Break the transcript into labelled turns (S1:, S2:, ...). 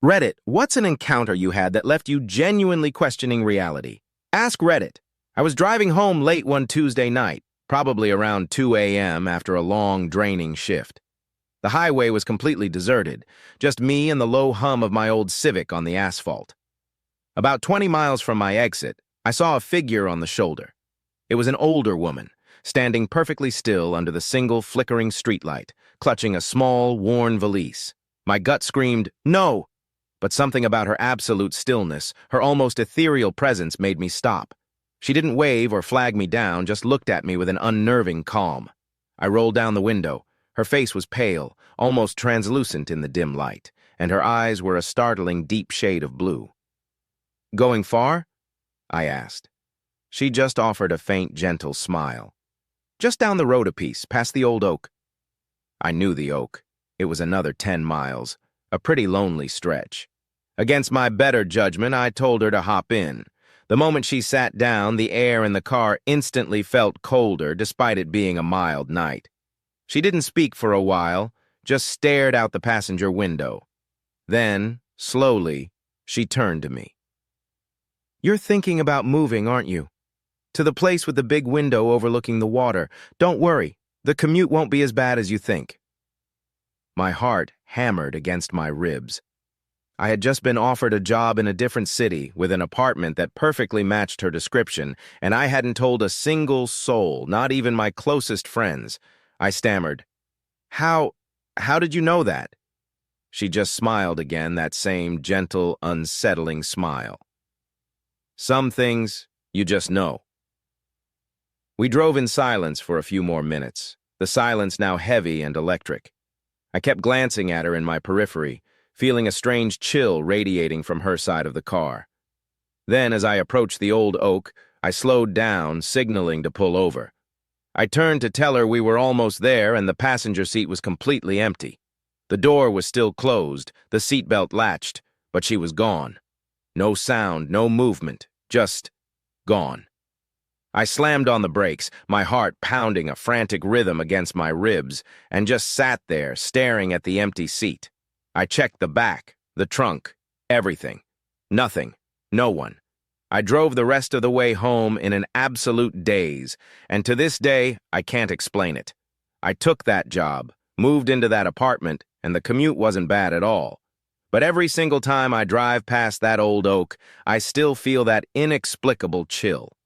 S1: Reddit, what's an encounter you had that left you genuinely questioning reality? Ask Reddit. I was driving home late one Tuesday night, probably around 2 a.m. after a long, draining shift. The highway was completely deserted, just me and the low hum of my old Civic on the asphalt. About 20 miles from my exit, I saw a figure on the shoulder. It was an older woman, standing perfectly still under the single flickering streetlight, clutching a small, worn valise. My gut screamed, "No!" But something about her absolute stillness, her almost ethereal presence made me stop. She didn't wave or flag me down, just looked at me with an unnerving calm. I rolled down the window. Her face was pale, almost translucent in the dim light, and her eyes were a startling deep shade of blue. "Going far?" I asked. She just offered a faint, gentle smile. "Just down the road a piece, past the old oak." I knew the oak. It was another 10 miles, a pretty lonely stretch. Against my better judgment, I told her to hop in. The moment she sat down, the air in the car instantly felt colder, despite it being a mild night. She didn't speak for a while, just stared out the passenger window. Then, slowly, she turned to me. "You're thinking about moving, aren't you? To the place with the big window overlooking the water. Don't worry, the commute won't be as bad as you think." My heart hammered against my ribs. I had just been offered a job in a different city with an apartment that perfectly matched her description, and I hadn't told a single soul, not even my closest friends. I stammered, How did you know that?" She just smiled again, that same gentle, unsettling smile. "Some things, you just know." We drove in silence for a few more minutes, the silence now heavy and electric. I kept glancing at her in my periphery, feeling a strange chill radiating from her side of the car. Then, as I approached the old oak, I slowed down, signaling to pull over. I turned to tell her we were almost there and the passenger seat was completely empty. The door was still closed, the seatbelt latched, but she was gone. No sound, no movement, just gone. I slammed on the brakes, my heart pounding a frantic rhythm against my ribs, and just sat there, staring at the empty seat. I checked the back, the trunk, everything. Nothing. No one. I drove the rest of the way home in an absolute daze, and to this day, I can't explain it. I took that job, moved into that apartment, and the commute wasn't bad at all. But every single time I drive past that old oak, I still feel that inexplicable chill.